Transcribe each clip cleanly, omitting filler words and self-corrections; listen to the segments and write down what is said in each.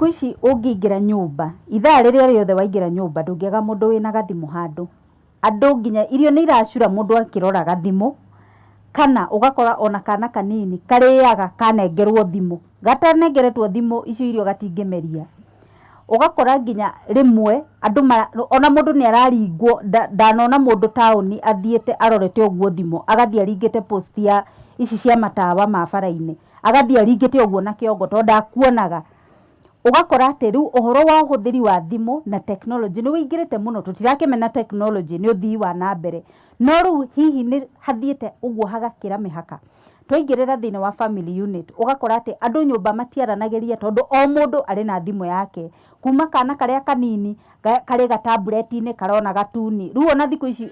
thikũ ici ũngĩingĩra nyũmba ithaa rĩrĩa rĩothe waingĩra nyũmba ndũngĩaga mũndũ wĩna gathimũ handũ andũ nginya irio nĩ iracura mũndũ akĩrora gathimũ kana ũgakora ona kana kanini karĩaga kanengerwo thimũ gatanengeretwo thimũ icio irio gatingĩmeria ũgakora nginya rĩmwe andũ ona mũndũ nĩ araringwo ndanona mũndũ taũni athiĩte arorete ũguo thimũ agathiĩ aringĩte post ya ici cia matawa ma bara-inĩ agathiĩ aringĩte ũguo na kĩongo tondũ ndakuonaga ũgakora atĩ rĩu ũhoro wa ũhũthĩri wa thimũ na tekinoronjĩ nĩ wĩingĩrĩte mũno tũtirakĩmena tekinoronjĩ nĩ ũthii wa na mbere no rĩu hihi nĩ hathiĩte ũguo hagakĩra mĩhaka twaingĩrĩra thĩinĩ wa family unit ũgakora atĩ andũ nyũmba matiaranagĩria tondũ o mũndũ arĩ na thimũ yake kuma kana karĩa kanini karĩ gatambureti-inĩ karona gatuni rĩu ona thikũ ici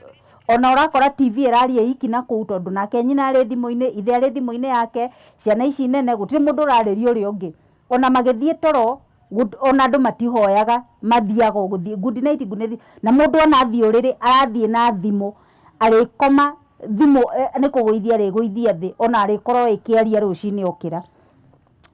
ona ũrakora TV ĩraria iki na kũu tondũ nake nyina arĩ thimũ-inĩ ithe arĩ thimũ-inĩ yake ciana ici nene gũtirĩ mũndũ ũrarĩria ũrĩa ũngĩ ona magĩthiĩ toro ona andũ matihoyaga mathiaga gũthiĩ good night na mũndũ ona athiĩ ũrĩrĩ arathiĩ na thimũ arĩkoma thimũ nĩ kũgũithia arĩgũithia thĩ ona arĩkorwo ĩkĩaria rũcinĩ okĩra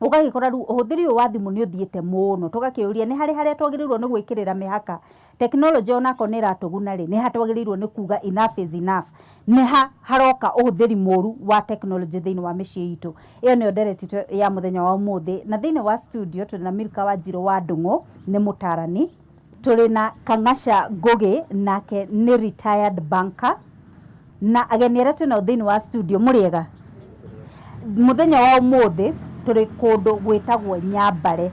ũgagĩkora rĩu ũhũthĩri ũyũ wa thimũ nĩ ũthiĩte mũno tũgakĩũria nĩ harĩa twagĩrĩirwo nĩ gwĩkĩrĩra mĩhaka tekinoronjĩ onako nĩ ĩratũguna rĩ nĩ hatwagĩrĩirwo nĩ kuga enough is enough nĩ haroka ũhũthĩri mũru wa tekinoronjĩ thĩinĩ wa mĩciĩ itũ ĩyo nĩyo ndereti ya mũthenya wa ũmũthĩ na thĩinĩ wa studio tũrĩ na Milka Wanjirũ wa Ndung'u nĩ mũtarani tũrĩ na Kang'aca Ngũgĩ nake nĩ retired banker na ageni arĩa twĩnao thĩinĩ wa studio mũrĩega mũthenya wa ũmũthĩ tũrĩ kũndũ gwĩtagwo Nyambare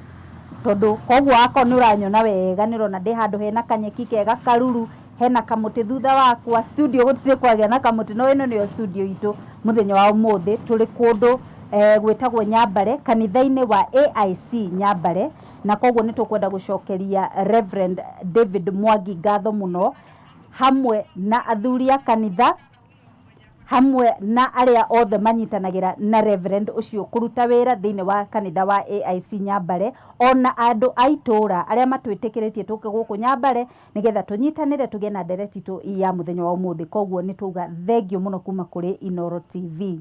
tondũ koguo wako nĩ ũranyona wega nĩ ũrona ndĩ handũ hena kanyeki kega karuru hena kamũtĩ thutha wakwa studio gũtirĩ kwagĩa na kamũtĩ no ĩno nĩyo studio itũ mũthenya wa ũmũthĩ tũrĩ kũndũ gwĩtagwo Nyambare kanitha-inĩ wa AIC Nyambare na koguo nĩ tũkwenda gũcokeria Reverend David Mwangi ngatho mũno hamwe na athuri a kanitha hamwe na arĩa othe manyitanagĩra na Reverend ũcio kũruta wĩra thĩinĩ wa kanitha wa AIC Nyambare ona andũ a itũũra arĩa matwĩtĩkĩrĩtie tũke gũkũ Nyambare nĩgetha tũnyitanĩre tũgĩe na ndereti itũ ya mũthenya wa ũmũthĩ koguo nĩ tuga thengio mũno kuma kũrĩ Inooro TV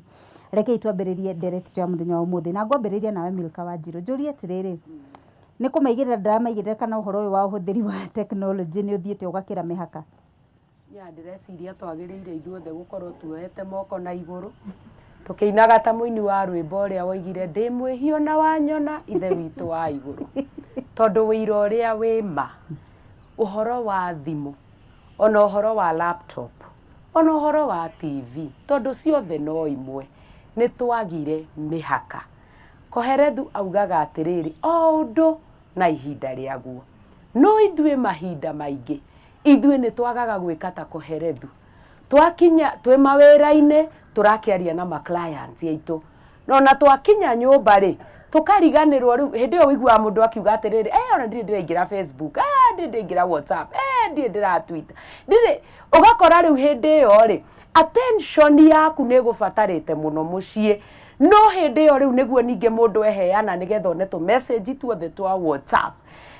rekei twambĩrĩrie ndereti itũ ya mũthenya wa ũmũthĩ na ngwambĩrĩria nawe Milka Wanjirũ njũrie atĩrĩrĩ nĩ kũmaigĩrĩra ndĩramaigĩrĩra kana ũhoro ũyũ wa ũhũthĩri wa tekinoronjĩ nĩ ũthiĩte ũgakĩra mĩhaka ndĩreciria twagĩrĩire ithuothe gũkorwo tuoete moko na igũrũ tũkĩinaga ta mũini wa rwĩmbo ũrĩa woigire ndĩ mwĩhio na wanyona ithe witũ wa igũrũ tondũ wĩira ũrĩa wĩ ma ũhoro wa thimũ ona ũhoro wa laptop ona ũhoro wa TV tondũ ciothe no imwe nĩ twagire mĩhaka Koherethu augaga atĩrĩrĩ o ũndũ na ihinda rĩaguo no ithuĩ mahinda maingĩ ithuĩ nĩ twagaga gwĩka ta Koherethu twakinya twĩ mawĩra-inĩ tũrakĩaria na clients aitũ no na twakinya nyũmba rĩ tũkariganĩrwo rĩu hĩndĩ ĩyo ũiguaga mũndũ akiuga atĩrĩrĩ ona ndirĩ ndĩraingĩra Facebook ndirĩ ndĩraingĩra WhatsApp ndirĩ ndĩra Twitter ndirĩ ũgakora rĩu hĩndĩ ĩyo rĩ attention yaku nĩ gũbatarĩte mũno mũciĩ no hĩndĩ ĩyo rĩu nĩguo ningĩ mũndũ eheana nĩgetha one tũ message tuothe twa WhatsApp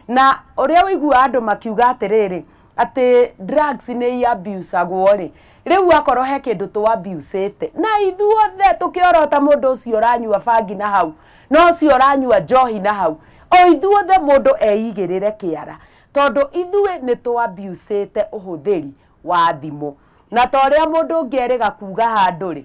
na ũrĩa ũiguaga andũ makiuga atĩrĩrĩ atĩ drugs nĩ abuse-agwo rĩ rĩu akorwo he kĩndũ tũ abuse-ĩte na ithuothe tũkĩorota mũndũ ũcio ũranyua bangi na hau no ũcio ũranyua njohi na hau o ithuothe mũndũ eigĩrĩre kĩara tondũ ithuĩ nĩ tũ abuse-ĩte ũhũthĩri wa thimũ na ta ũrĩa mũndũ ũngĩ erĩga kuga handũ rĩ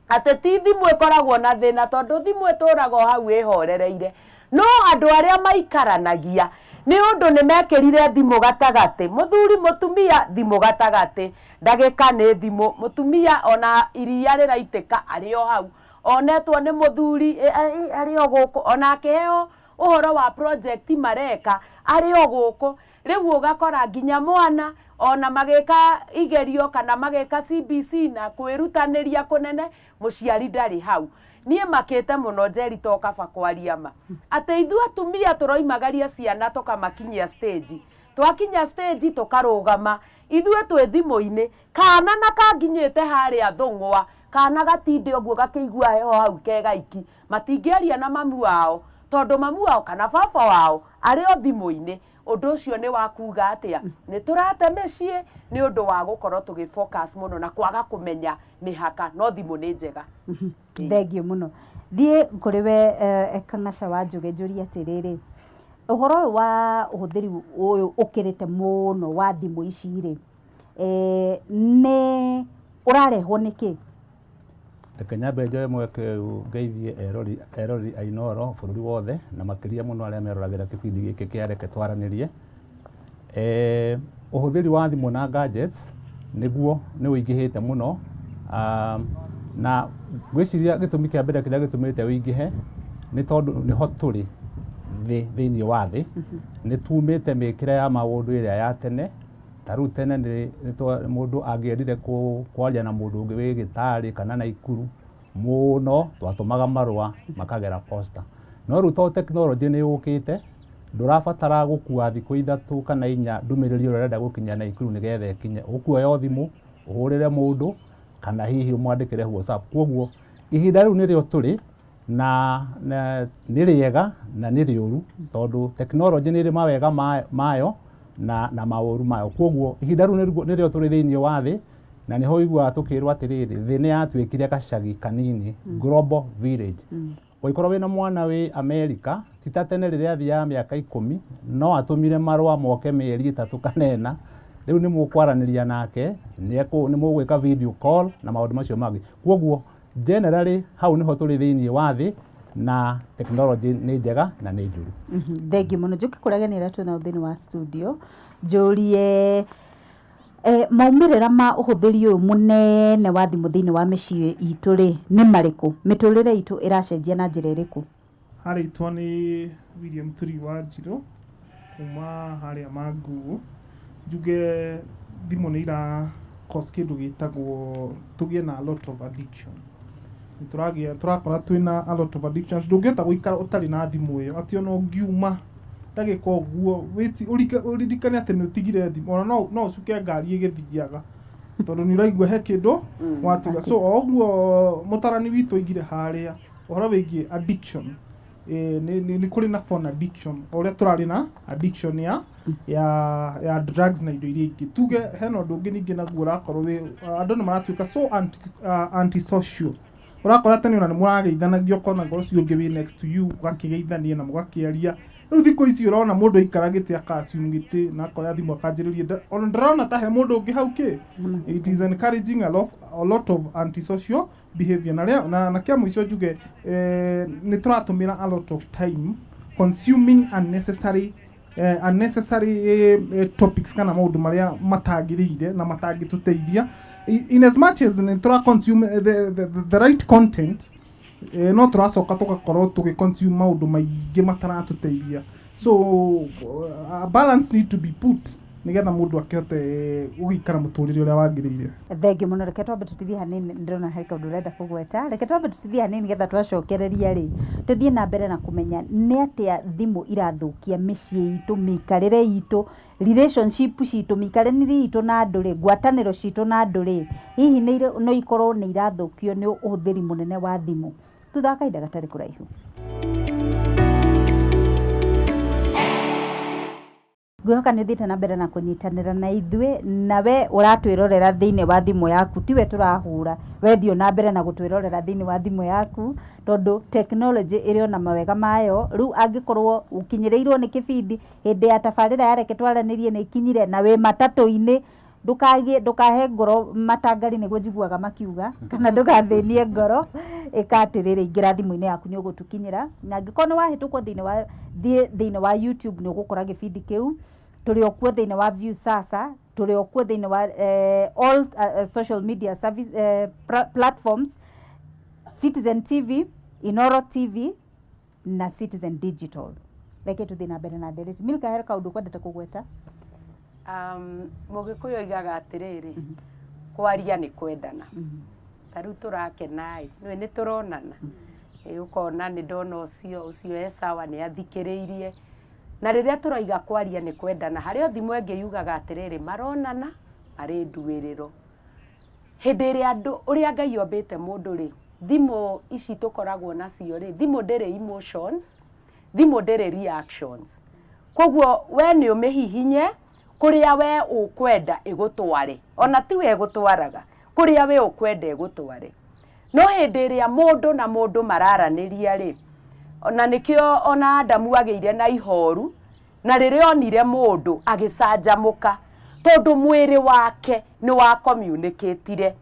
atĩ ti thimũ ĩkoragwo na thĩna tondũ thimũ ĩtũraga o hau ĩhorereire no andũ arĩa maikaranagia nĩ ũndũ nĩ mekĩrire thimũ gatagatĩ mũthuri mũtumia thimũ gatagatĩ ndagĩka nĩ thimũ mũtumia ona iria rĩraitĩka arĩ o hau onetwo nĩ mũthuri arĩ o gũkũ ona akĩheo ũhoro wa project mareka arĩ o gũkũ rĩu ũgakora nginya mwana ona magĩka igerio kana magĩka CBC na kwĩrutanĩria kũnene mũciari ndarĩ hau niĩ makĩte mũno Njeri to kaba kwaria ma atĩ ithuĩ atumia tũroimagaria ciana tũkamakinyia stage twakinya stage tũkarũgama ithuĩ twĩ thimũ-inĩ kana na kanginyĩte harĩa thũng'wa kana gatinde ũguo gakĩigua heho hau kegaiki matingĩaria na mamu wao tondũ mamu wao kana baba wao arĩ o thimũ-inĩ ũndũ ũcio nĩ wakuga atĩa nĩ tũrate mĩciĩ nĩ ũndũ wa gũkorwo tũgĩfocus mũno na kwaga kũmenya mĩhaka no thimũ nĩ njega thengio mũno thiĩ kũrĩ we Kang'aca Wanjũgĩ njũrie atĩrĩrĩ Uhoro wa uhuthiri uyu ukirite muno wa thimu ici ri ne urarehwo niki? Reke nyambe njoe mweke ngeithie erori ainoro bururi wothe na makiria muno aria meroragira kibindi giki kia reke twaranirie. Uhuthiri wa thimu na gadgets niguo ni uingihite muno, na gwiciria gitumi kia mbere kiria gitumite uingihe ni tondu ni ho turi thiini wa thi. Ni tumite mikire ya maundu iria ya tene. Taru tene ni mundu angiendire kwaria na mundu ungi wi Gitari kana na Ikuru muno twatumaga marua makagera posta. No riu to technology ni yukite, ndurabatara gukua thiku 3 kana 4 ndumiriri uria urenda gukinya na Ikuru nigetha ikinye. Ukuoya thimu uhurire mundu kana hihi umwandikire WhatsApp. Koguo ihinda riu nirio turi na ni riega na ni riuru tondu technology ni ri mawega mayo na mauru mayo. Koguo ihinda riu nirio turi thiini wa thi na niho igua tukirwa atiriri thi ni yatwikire gacagi kanini, global village. Waikoro wina mwana wi America titatene riria athia miaka 10 no atumire marua moke mieri 3 kana 4. Riu ni mukwaraniria nake ni mugwika video call na maundu macio mangi. Koguo generally hau niho turi thiini wa thi na technology ni njega na ni njuru. Thengi muno njuki kuragenera tuna thiini wa studio njurie maumirira ma uhuthiri uyu munene wa thimu thiini wa micii itu ri ni mariku? Miturire itu iracenjia na njira iriku? Haritwa ni William Turi wa Njiro kuma haria Mangu. Njuge thimu ni ira cause kindu gitagwo tugie na a lot of addiction. Turakora twina a lot of addictions. Ndungihota guikara utari na thimu iyo ati ono ngiuma ndagika uguo wisi uririkane ati ni utigire thimu ona no ucuke ngari igithiaga tondu ni uraigua he kindu watiga. So oguo mutarani witu igire haria uhoro wigi addiction ni kuri na phone addiction oria turari na addiction ya drugs na indo iria ingi. Tuge hena undu ungi ningi naguo urakorwo wi andu ni maratwika so anti-social. Urakora tani ona ni murageithanagio kona ngoro cio ngi wi next to you ugakigeithania na mugakiaria. Riu thiko ici urona mundu ikaragite akasium giti na akoya thimu akanjiriria ona ndirona ta he mundu ungi hau ki. It is encouraging a lot of antisocial behavior na kia mwico njuge ni turatumira a lot of time consuming unnecessary topics kana maundu maria matagirire na matagituteithia. In as much as ni tura consume the right content, no turacoka tugakorwo tugiconsume maundu maingi mataratuteithia. So a balance need to be put nigetha mundu akihote ugikara muturire uria wagirire. Thengi muno. Reke twambe tutithie hanini, ndirona hari kaundu urenda kugweta. Reke twambe tutithie hanini nigetha twacokereria ri tuthie na mbere na kumenya ni atia thimu irathukia micii itu, mikarire itu, relationship citu, mikarire itu na andu ri, ngwataniro citu na andu ri, hihi no ikorwo ni irathukio ni uhuthiri munene wa thimu. Thutha kainda gatari kuraihu. Gwihoka ni uthite na mbere na kunyitanira na ithue, nawe uratwirorera thiini wa thimu yaku, tiwe turahura, we thio na mbere na gutwirorera thiini wa thimu yaku tondu technology iri ona mawega mayo. Riu angikorwo ukinyireirwo ni kibindi hindi ya tabarira ya reke twaranirie ni ikinyire na we matatu-ini, ndukahe ngoro matangari niguo njiguaga makiuga kana ndugathinie ngoro ikatirire ingira thimu-ini yaku ni ugutukinyira. Na angĩkorwo ni wahitukwo thiini wa YouTube ni ugukora gibindi kiu. Turi okuo thiini wa Viusasa, turi okuo thiini wa all social media service platforms, Citizen TV, Inoro TV na Citizen Digital. Reke tuthie na mbere na ndereti. Milka, hera kaundu kwendete kugweta? Mugikuyu igaga atiriri kwaria ni kwendana. Tariu turakena niwe ni turonana ukona ni ndona ucio sawa ni athikiriirie na riria turaiga kwaria ni kwendana hario thimu engi yugaga atiriri maronana ari nduiriro hindi ri andu uria Ngai ombite mundu ri thimu ici tukoragwo nacio ri thimu ndiri emotions, thimu ndiri reactions. Koguo we ni umihihinye kuria we ukwenda igutware, ona ti we igutwaraga kuria we ukwenda igutware. No hindi ria mundu na mundu mararaniria ri na nikio ona Adamu ageire na ihoru na rĩrĩa onire mũndũ agĩcanjamũka tondũ mwĩrĩ wake nĩ wa communicate-ire.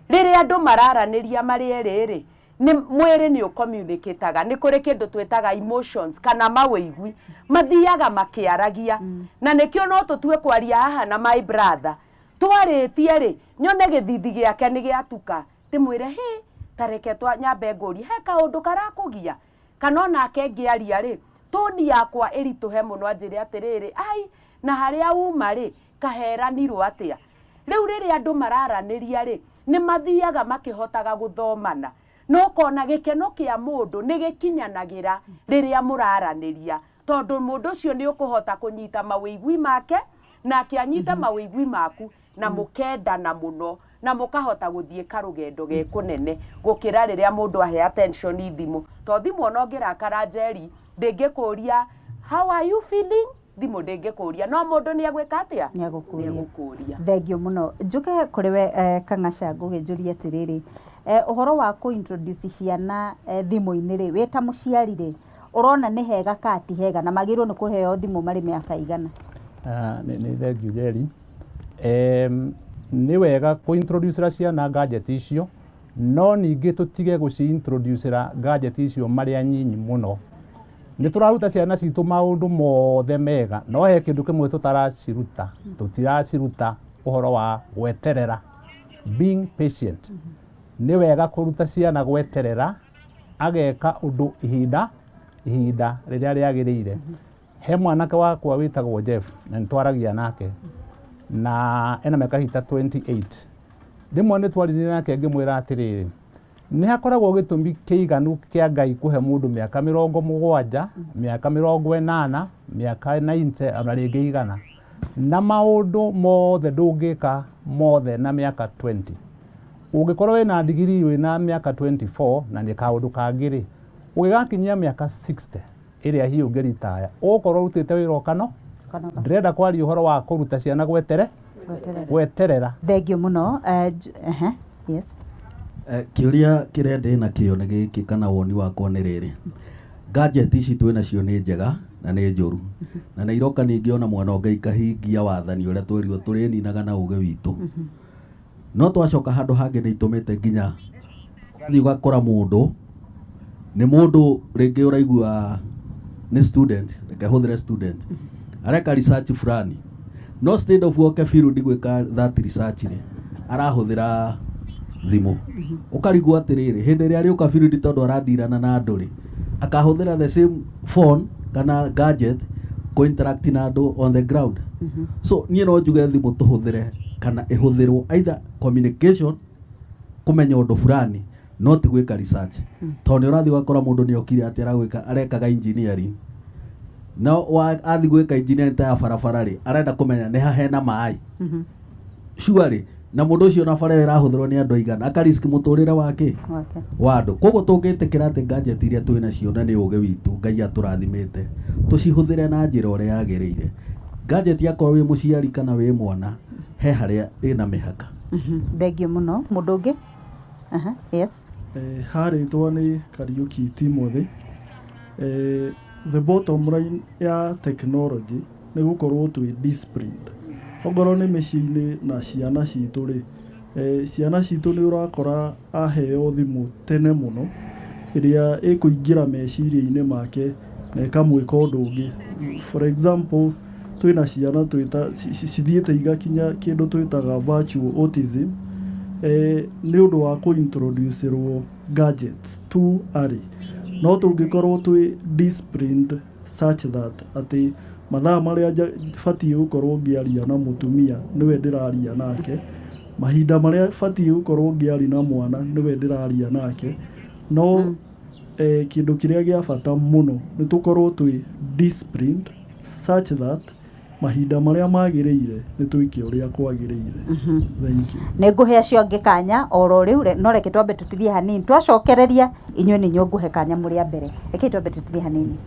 Rĩrĩa andũ mararanĩria marĩ erĩ ni mwĩrĩ nĩ communicate-aga, nĩ kũrĩ kĩndũ twĩtaga emotions kana mawĩigwi mathiaga makĩaragia. Na nĩkĩo no tũtue kwaria haha na my brother twarĩtie rĩ nyone gĩthithi gĩake nĩ gĩatuka ndĩmwĩre hi tareke nyambe ngũrie he kaũndũ karakũgia kana onake ngĩaria rĩ toni yakwa ĩritũhe mũno anjĩre atĩrĩrĩ ai na harĩa uma rĩ kaheranirwo atĩa. Rĩu rĩrĩa andũ mararanĩria rĩ nĩ mathiaga makĩhotaga gũthomana no kona gĩkeno kĩa mũndũ nĩ gĩkinyanagĩra rĩrĩa mũraranĩria tondũ mũndũ ũcio nĩ ũkũhota kũnyita mawĩigwi make na akĩanyita mawĩigwi maku na mũkendana mũno na mũkahota gũthiĩ karũgendo gekũnene gũkĩra rĩrĩa mũndũ ahe attention thimũ to thimũ ona ũngĩrakara Njeri ndĩngĩkũria how are you feeling thimũ ndĩngĩkũria no mũndũ nĩ agwĩka atĩa nĩ agũkũria. Thengio mũno njuke kũrĩ we Kang'aca ngũgĩnjũria atĩrĩrĩ ũhoro wa kũ-introduce ciana thimũ-inĩ rĩ wĩ ta mũciari rĩ ũrona nĩ hega ka ti hega na magĩrĩirwo nĩ kũheo thimũ marĩ mĩaka igana? Nĩ thengio Njeri. Nĩ wega kũ-introduce ciana gadget icio no ningĩ tũtige gũci-introduce gadget icio marĩ anyinyi mũno. Nĩ tũraruta ciana citũ maũndũ mothe mega no he kĩndũ kĩmwe tũtaraciruta tũtiraciruta ũhoro wa gweterera, being patient. Nĩ wega kũruta ciana gweterera ageka ũndũ ihinda rĩrĩa rĩagĩrĩire. He mwanake wakwa wĩtagwo Jeff na nĩtwaragia nake na ena mĩaka hita 28. Rĩmwe nĩtwaririe nake ngĩmwĩra atĩrĩrĩ nĩ hakoragwo gĩtũmi kĩiganu kĩa Ngai kũhe mũndũ mĩaka 70, mĩaka 80, mĩaka 90 ona rĩngĩ 100 na maũndũ mothe ndũngĩka mothe na mĩaka 20. Ũngĩkorwo wĩna degree wĩna mĩaka 24 na nĩ kaũndũ kangĩ ũgĩgakinyia mĩaka 60 ĩrĩa hiĩ ũngĩritaya ũgũkorwo ũrutĩte wĩra okano ndĩrenda kwaria ũhoro wa kũruta ciana gweterera. Thengio mũno. Yes. Kĩũria kĩrĩa ndĩna kĩo nĩ gĩkĩ kana woni wakwa nĩ rĩrĩ gadget ici twĩnacio nĩ njega na nĩ njũru na nĩ iroka ningĩ ona mwana Ngai kahingia wathani ũrĩa twĩrirwo tũrĩninaga na ũgĩ witũ no twacoka handũ hangĩ nĩ itũmĩte nginya thiĩ ũgakora mũndũ nĩ mũndũ rĩngĩ ũraigua nĩ student reke hũthĩre student areka research fulani no instead of woke field gwĩka that research rĩ arahũthĩra thimũ ũkarigwo atĩrĩrĩ hĩndĩ ĩrĩa arĩũka field tondũ arandirana na andũ rĩ akahũthĩra the same phone kana gadget kũ interact na andũ on the ground. So niĩ no njuge thimũ tũhũthĩre kana ĩhũthĩrwo either communication kũmenya ũndũ fulani no ti gwĩka research tondũ nĩ ũrathiĩ ũgakora mũndũ nĩ okire atĩ arekaga engineering no athiĩ gwĩka engineering ta ya barabara rĩ arenda kũmenya nĩ ha hena maĩ surely na mũndũ ũcio na bara ĩrahũthĩrwo nĩ andũ aigana akarisk mũtũrĩre wake wa andũ. Koguo tũngĩtĩkĩra atĩ gadget iria twĩnacio na nĩ ũgĩ witũ Ngai atũrathimĩte tũcihũthĩre na njĩra ũrĩa yagĩrĩire. Gadget yakorwo wĩ mũciari kana wĩ mwana he harĩa ĩna mĩhaka. Thengio mũno. Mũndũ ũngĩ? Yes. Harĩtwo nĩ Kariuki Timothy. The bottom line ya technology nĩ gũkorwo twĩ disciplined. Ongorwo nĩ mĩciĩ-inĩ na ciana citũ rĩ ciana citũ nĩ ũrakora aheo thimũ tene mũno ĩrĩa ĩkũingĩra meciria-inĩ make na ĩkamwĩka ũndũ ũngĩ. For example twĩna ciana cithiĩte igakinya kĩndũ twĩtaga virtual autism nĩ ũndũ wa kũ-introduce-rwo gadgets too early. No tũngĩkorwo twĩ disciplined such that atĩ mathaa marĩa batiĩ gũkorwo ngĩaria na mũtumia nĩwe ndĩraria nake, mahinda marĩa batiĩ gũkorwo ngĩaria na mwana nĩwe ndĩraria nake, no kĩndũ kĩrĩa gĩa bata mũno nĩ tũkorwo twĩ disciplined such that mahinda marĩa magĩrĩire nĩ twĩke ũrĩa kwagĩrĩire. Thank you. Nĩ ngũhe acio angĩ kanya oro rĩu no reke twambe tũtithie hanini twacokereria inyuĩ nĩ inyuĩ ngũhe kanya mũrĩ a mbere. Reke twambe tũtithie hanini.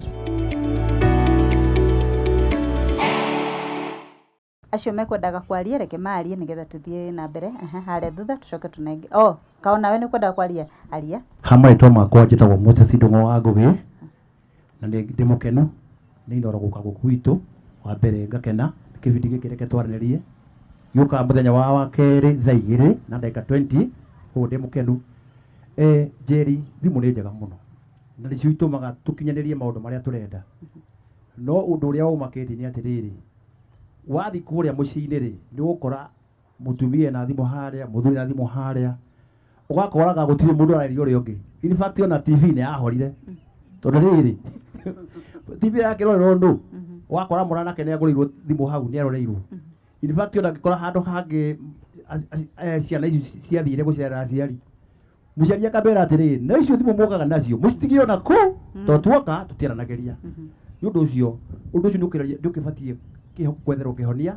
Acio mekwendaga kwaria reke maarie nĩgetha tũthiĩ na mbere. Harĩa thutha tũcoke tunenge. Kaona we nĩ kwendaga kwaria aria. Hamaitwa makwa njĩtagwo Moses Ndung'u wa Ngũgĩ na ndĩ mũkenu nĩ inoro gũka gũkũ gwitũ wa mbere ngakena kĩbindi gĩkĩ reke twaranĩrie gĩũka mũthenya wa kerĩ thaa 2 na ndagĩka 20 ũguo ndĩ mũkenu Njeri thimũ nĩ njega mũno na nĩcio itũmaga tũkinyanĩrie maũndũ marĩa tũrenda no ũndũ ũrĩa ũmakĩtie nĩ atĩrĩrĩ wathi kũrĩa mũciĩ-inĩ rĩ nĩ ũgũkora mũtumia na thimũ harĩa mũthuri na thimũ harĩa ũgakoraga gũtirĩ mũndũ araria ũrĩa ũngĩ in fact ona TV nĩ yahorire tondũ rĩrĩ TV yake rorerwo nũ ũgakora mwanake nĩ agũrĩirwo thimũ hau nĩ aroreirwo in fact ona ngĩkora handũ hangĩ ciana ici ciathire gũcerera aciari mũciari akambera atĩrĩrĩ na icio thimũ mũkaga nacio mũcitige ona kũu tondũ tuoka tũtiaranagĩria nĩ ũndũ ũcio nĩ ũkĩbatiĩ kwetherwo kĩhonia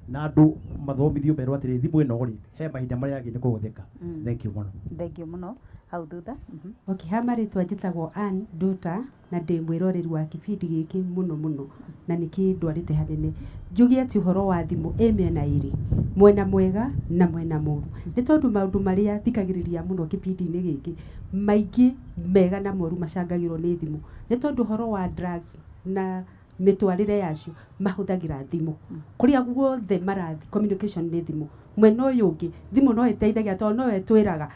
na andũ mathomithio merwo atĩrĩ thimũ ĩno rĩ he mahinda marĩa yagĩrĩire kũhũthĩka thengiũ mũno hau thutha ha marĩtwa njĩtagwo Ann Nduta na ndĩ mwĩroreri wa kĩbindi gĩkĩ mũno na nĩkĩ ndwarĩte hanene njuge atĩ ũhoro wa thimũ mĩena ĩrĩ mwena mwega na mwena mũru nĩ tondũ maũndũ marĩa thikagĩrĩria mũno kĩbindi-inĩ gĩkĩ maingĩ mega na moru macangagĩrwo nĩ thimũ nĩ tondũ ũhoro wa drugs na mĩtwarĩre yacio mahũthagĩra thimũ kũrĩa guothe marathi communication nĩ thimũ mwena ũyũ ũngĩ thimũ no ĩteithagia tondũ no etwĩraga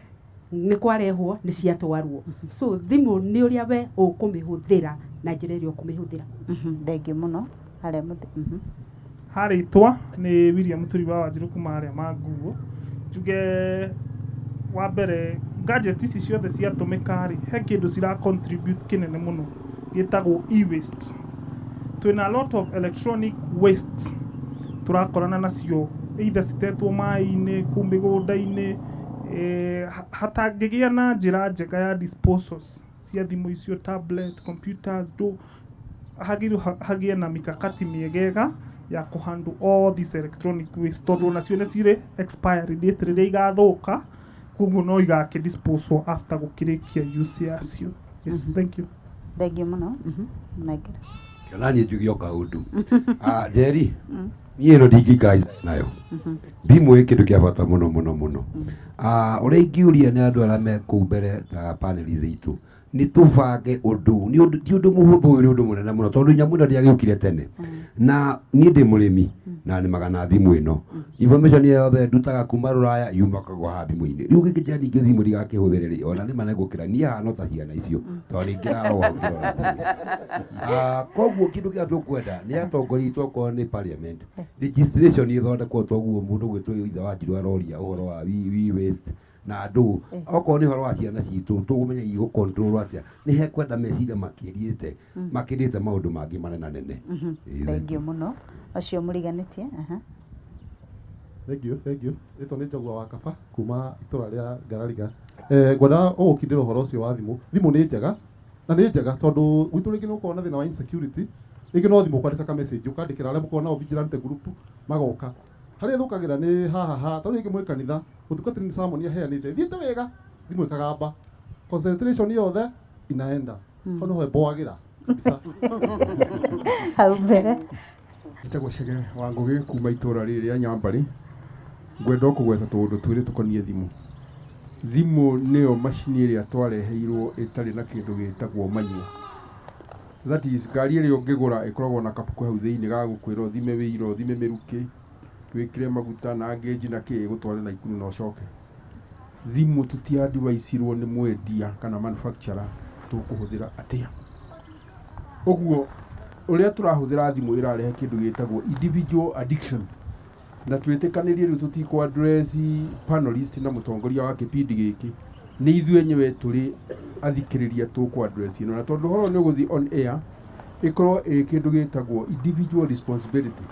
nĩ kwarehwo nĩ ciatwarwo so thimũ nĩ ũrĩa we ũkũmĩhũthĩra na njĩra ĩrĩa ũkũmĩhũthĩra thengiũ mũno harĩa harĩtwa nĩ William Turiba wa Njirũ kuma harĩa Manguo njuge wa mbere gadget ici ciothe ciatũmĩka rĩ he kĩndũ cira contribute kĩnene mũno gĩtagwo e-waste twina a lot of electronic waste turakorana nacio either citetwo maĩ-inĩ kũu mĩgũnda-inĩ hatangĩgĩa na njĩra njega ya disposals cia thimũ icio tablet computers hagĩe na mikakati mĩegega ya kũhandle all these electronic waste tondũ nacio nĩ cirĩ expiry date rĩrĩa igathũka koguo no igakĩ disposal after gũkĩrĩkia use yacio yes thank you thengiũ mũno Kĩonani njugi o kaũndũ Njeri niĩ ĩno ndingĩikara nayo thimũ ĩ kĩndũ kĩa bata mũno ũrĩa ingĩũria nĩ andũ arĩa me kũu mbere ta paneli zitũ nĩ tũbange ũndũ ti ũndũ mũhũthũ ũyũ nĩ ũndũ mũnene mũno tondũ nyamũ ĩno ndĩagĩũkire tene na niĩ ndĩ mũrĩmi na nĩmaga na thimũ ĩno information yothe ndutaga kuma Rũraya yumagwo haha thimũ-inĩ rĩu gĩkĩnjĩra ningĩ thimũ ndigakĩhũthĩre rĩ ona nĩma nĩngũkĩra niĩ hana ta ciana icio tondũ nĩngĩrarora koguo kĩndũ kĩrĩa tũkwenda nĩ atongoria itũ okorwo nĩ parliament registration ĩthondekwo toguo mũndũ gwĩtwo ithe wa Njirũ aroria ũhoro wa waste na andũ okorwo nĩ ũhoro wa ciana citũ tũgũmenya igũ control atĩa nĩ hekwenda meciria makĩrĩte maũndũ mangĩ manenanene thengiũ mũno ũcio mũriganĩtie thank you rĩtwa nĩ Njogua wa Kaba kuma itũra rĩa Ngarariga ngwenda ũgũkindĩra ũhoro ũcio wa thimũ nĩ njega na nĩ njega tondũ gwitũ rĩngĩ nĩ ũkorwo na thĩna wa insecurity rĩngĩ no thimũ ũkwandĩka ka message ũkandĩkĩra arĩa mũkorwo nao vigilante group magoka harĩa thũkagĩra nĩ haha tondũ rĩngĩ mwĩ kanitha ũtungatĩri nĩ Samoni aheanĩte thiĩte wega thimũ ĩkagamba concentration yothe inaenda hau nĩho ĩmbwagĩra kabisa hau mbere Njĩtagwo Chege wa Ngũgĩ kuma itũra rĩrĩ rĩa Nyambarĩ ngwenda kũgweta tũũndũ twĩrĩ tũkoniĩ thimũ nĩyo macini ĩrĩa twareheirwo ĩtarĩ na kĩndũ gĩtagwo manual that is ngari ĩrĩa ũngĩgũra ĩkoragwo na kabuku hau thĩinĩ ga gũkwĩra ũthime wĩira ũthime mĩrukĩ wĩkĩre maguta na ngĩnji na kĩ gũtware na ikuru na ũcoke thimũ tũtiandivaicirwo nĩ mwendia kana manufacturer tũkũhũthĩra atĩa ũguo ũrĩa tũrahũthĩra thimũ ĩrarehe kĩndũ gĩtagwo individual addiction na twĩtĩkanĩrie rĩu tũtikũ address panelist na mũtongoria wa kĩbindi gĩkĩ nĩ ithuĩ enyewe tũrĩ athikĩrĩria tũkũ address ĩno na tondũ ũhoro nĩ ũgũthiĩ on air ĩkorwo kĩndũ gĩtagwo individual responsibility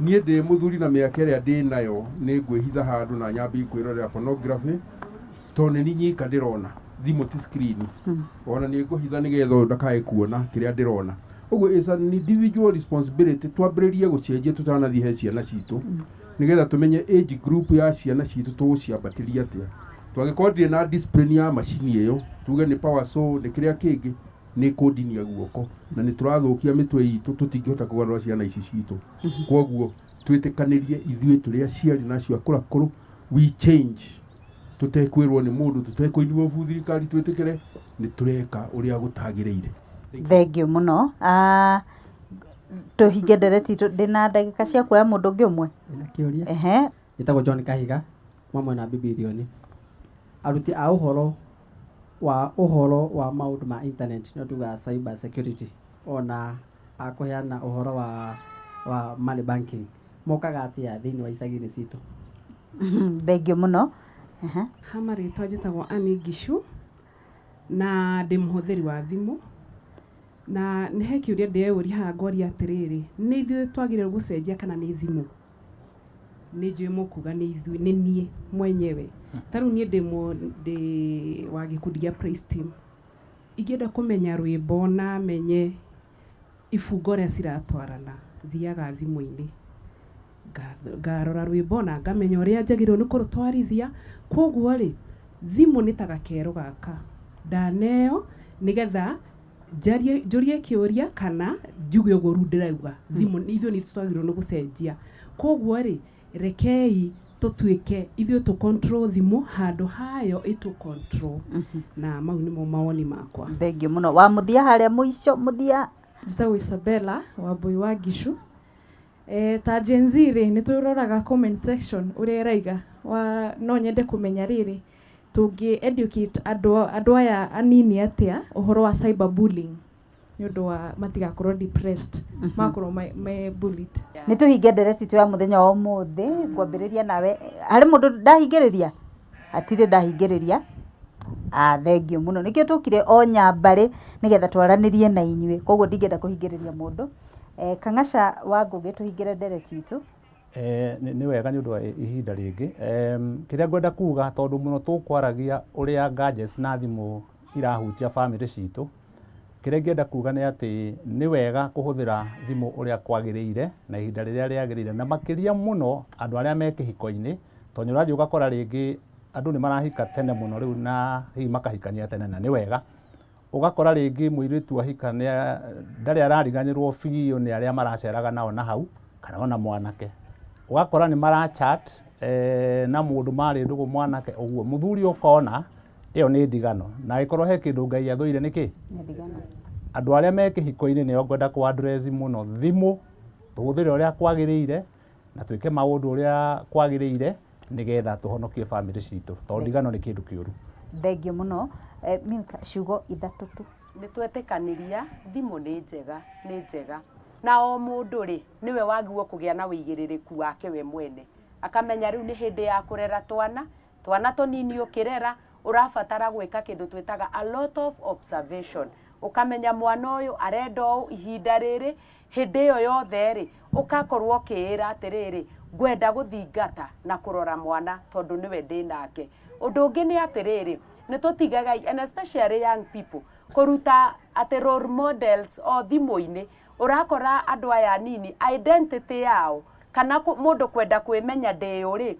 niĩ ndĩ mũthuri na mĩaka ĩrĩa ndĩ nayo nĩ ngwĩhitha handũ na nyambi kwĩrorera pornography tondũ nĩ nyika ndĩrona thimũ ti screen ona nĩ ngũhitha nĩgetha ndakae kuona kĩrĩa ndĩrona ũguo is an individual responsibility twambĩrĩrie gũcenjia tũtanathiĩ he ciana citũ nĩgetha tũmenye age group ya ciana citũ tũgũciambatĩria atĩa twagĩkorwo ndirĩ na discipline ya macini ĩyo tuge nĩ power saw nĩ kĩrĩa kĩngĩ nĩ kũndinia guoko na nĩ tũrathũkia mĩtwe itũ tũtingĩhota kũgarũra ciana ici citũ kwoguo twĩtĩkanĩrie ithuĩ tũrĩ aciari nacio akũrakũrũ we change tũtekwĩrwo nĩ mũndũ tũtekũinwo thirikari twĩtĩkĩre nĩ tũreka ũrĩa gũtagĩrĩire Thengio muno. Tuhinge ndereti ndina ndagika cia kuoya mundu ungi umwe. Ina kiuria. Gitagwo John Kahiga mamwe na Bibilioni. Aruti a uhoro wa maundu ma internet no tuga cyber security ona akuheana uhoro wa money banking mokaga atia thiini wa icagi-ini citu. Thengio muno. Hamarĩtwa njĩtagwo Annie Ngishu na ndĩ mũhũthĩri wa thimũ na nĩ he kĩũria ndĩyũria haha ngoria atĩrĩrĩ, nĩ ithuĩ twagĩrĩirwo gũcenjia kana nĩ thimũ? Nĩ njũĩ mũkuga nĩ ithuĩ, nĩ niĩ mwenyewe. Ta rĩu niĩ ndĩ wa gĩkundi gĩa Praise Team, ingĩenda kũmenya rwĩmbo na menye ibungo ũrĩa ciratwarana, thiaga thimũ-inĩ ngarora rwĩmbo na ngamenya ũrĩa njagĩrĩirwo nĩ kũrũtwarithia. Koguo rĩ, thimũ nĩ ta gakero gaka ndaneo nĩgetha njũrie kĩũria kana njuge ũguo rĩu ndĩrauga. Thimũ ithuĩ nĩ twagĩrĩirwo nĩ gũcenjia. Koguo rĩ, rekei tũtuĩke ithuĩ tũ control thimũ handũ hayo ĩtũ control. Na mau nĩmo mawoni makwa. Thengio muno. Wa muthia harĩa mũico muthia. Njĩtagwo Isabella Wambui wa Ngishu. Ta Gen Z rĩ nĩ tũroraga comment section ũrĩa ĩraiga no nyende kũmenya rĩrĩ tũngĩ educate andũ aya anini atĩa ũhoro wa cyber bullying nĩ ũndũ wa matigakorwo depressed makorwo me bullied. Nĩ tũhinge ndereti tu ya mũthenya wa ũmũthĩ ngwambĩrĩria nawe. Harĩ mũndũ ndahingĩrĩria? Hatirĩ ndahingĩrĩria. Thengio muno. Nĩkĩo tũkire o Nyambarĩ nĩgetha twaranĩrie na inyuĩ. Koguo ndingĩenda kũhingĩrĩria mũndũ. Kang'aca wa Ngũgĩ tũhingĩre ndereti itũ. Nĩ wega nĩ ũndũ wa ihinda rĩngĩ. Kĩrĩa ngwenda kuga tondũ mũno tũkwaragia ũrĩa gadgets na thimũ irahutia family citũ. Kĩrĩa ngĩenda kuga nĩ atĩ nĩ wega kũhũthĩra thimũ ũrĩa kwagĩrĩire na ihinda rĩrĩa rĩagĩrĩire, na makĩria mũno andũ arĩa me kĩhiko-inĩ, tondũ ũrathiĩ ũgakora rĩngĩ andũ nĩ marahika tene mũno rĩu na hihi makahikania tene, na nĩ wega ugakora rĩngĩ mũirĩtu ahika ndarĩ arariganĩrwo biũ nĩ arĩa maraceraga nao na hau kana ona mwanake. Ugakora nĩ mara chat na mũndũ marĩ ndũgũ mwanake ũguo mũthuri ũkona ĩyo nĩ ndigano, na ĩkorwo he kĩndũ Ngai athũire nĩkĩ? Ndigano. Andũ arĩa me kĩhiko-inĩ nĩo ngwenda ku address mũno thimũ, tũhũthĩre ũrĩa kwagĩrĩire na twĩke maũndũ ũrĩa kwagĩrĩire nĩgetha tũhonokie family citũ, tondũ ndigano nĩ kĩndũ kĩũru. Thengio muno. Milka ciugo ithatũ tu. Nĩ twetĩkanĩria thimũ nĩ njega na o mũndũ rĩ nĩwe wagĩrĩirwo kũgĩa na wĩigĩrĩrĩku wake we mwene, akamenya rĩu nĩ hĩndĩ ya kũrera twana tũnini ũkĩrera ũrabatara gwĩka kĩndũ twĩtaga a lot of observation. Ũkamenya mwana ũyũ arenda ũũ ihinda rĩrĩ, hĩndĩ ĩyo yothe rĩ ũkakorwo ũkĩĩra atĩrĩrĩ ngwenda gũthingata na kũrora mwana tondũ nĩwe ndĩnake. Ũndũ ũngĩ nĩ atĩrĩrĩ nĩ tũtigaga and especially young people kũruta atĩ role models o thimũ-inĩ. Ũrakora andũ aya nini identity yao kana mũndũ kwenda kwĩmenya ndĩyo rĩ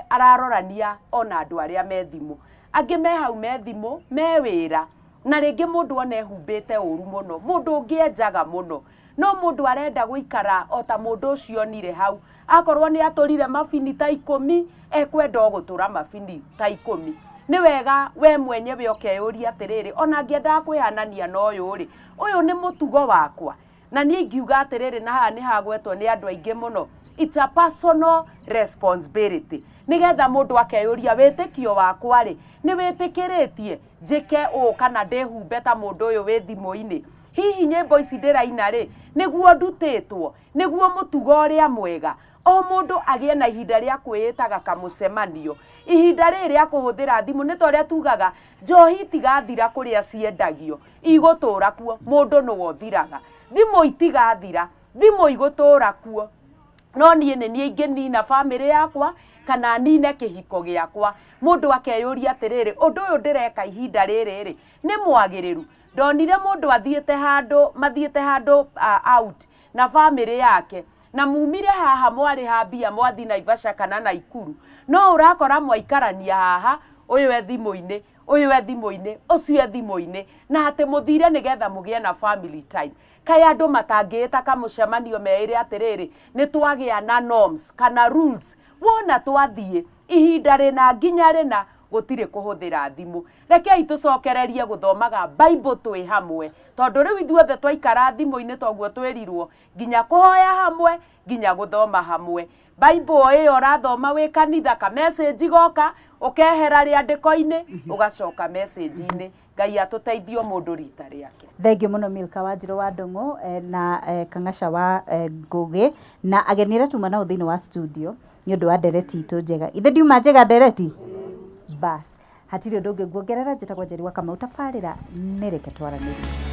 ararorania ona andũ arĩa me thimũ. Angĩ me hau me thimũ me wĩra na rĩngĩ mũndũ ona ehumbĩte ũru mũno, mũndũ ũngĩ enjaga mũno, no mũndũ arenda gũikara o ta mũndũ ũcio onire hau. Akorwo nĩ atũrire mabini ta 10 ekwenda gũtũra mabini ta 10. Nĩ wega we mwenyewe ũkeyũria atĩrĩrĩ ona ngĩendaga kwĩhanania na ũyũ rĩ ũyũ nĩ mũtugo wakwa, na niĩ ingiuga atĩrĩrĩ na haha nĩ hagwetwo nĩ andũ aingĩ mũno. It's a personal responsibility. Nĩgetha mũndũ akeyũria wĩtĩkio wakwa rĩ nĩ wĩtĩkĩrĩtie njĩke ũũ kana ndĩhumbe ta mũndũ ũyũ wĩ thimũ-inĩ. Hihi nyĩmbo ici ndĩraina rĩ nĩguo ndutĩtwo, nĩguo mũtugo ũrĩa mwega. O mũndũ agĩe na ihinda rĩa kwĩĩtaga kamũcemanio. Ihinda rĩrĩ rĩa kũhũthĩra thimũ nĩ ta ũrĩa tugaga njohi itigathira kũrĩa ciendagio, igũtũra kuo, mũndũ nĩwe ũthiraga. Thimũ itigathira, thimũ igũtũra kuo. No niĩ nĩ niĩ ingĩnina bamĩrĩ yakwa kana nine kĩhiko gĩakwa. Mũndũ akeyũria atĩrĩrĩ ũndũ ũyũ ndĩreka ihinda rĩrĩ rĩ nĩ mwagĩrĩru? Ndonire mũndũ mathiĩte handũ out na bamĩrĩ yake na mumire haha mwarĩ ha mbia mwathi Naivasha kana Naikuru, no ũrakora mwaikarania haha ũyũ e thimũ-inĩ, ũyũ e thimũ-inĩ, ũcio e thimũ-inĩ, na atĩ mũthire nĩgetha mũgĩe na family time. Kaĩ andũ matangĩĩta kamũcemanio meĩre atĩrĩrĩ nĩ twagĩa na norms kana rules. Wona twathiĩ ihinda rĩna nginya rĩna gutire kuhuthira thimu rekei tucokererie guthomaga Bible twi hamwe tondu riu ithuothe twaikara thimu-ini toguo twirirwo nginya kuhoya hamwe nginya guthoma hamwe Bible iyo rathoma wi kanitha ka message goka ukehera riandiko-ini ugacoka message-ini Ngai atuteithio mundu rita riake. Thengio muno Milka Wanjiru wa Ndung'u na Kang'aca wa Ngugi na ageni aria tuma nao thiini wa studio ni undu wa ndereti itu njega. Ithe ndiuma njega ndereti? Bas. Hatiri undu ungi nguongerera njitagwo Njeri wa Kamau tabarĩra nĩ reke twaranĩrie.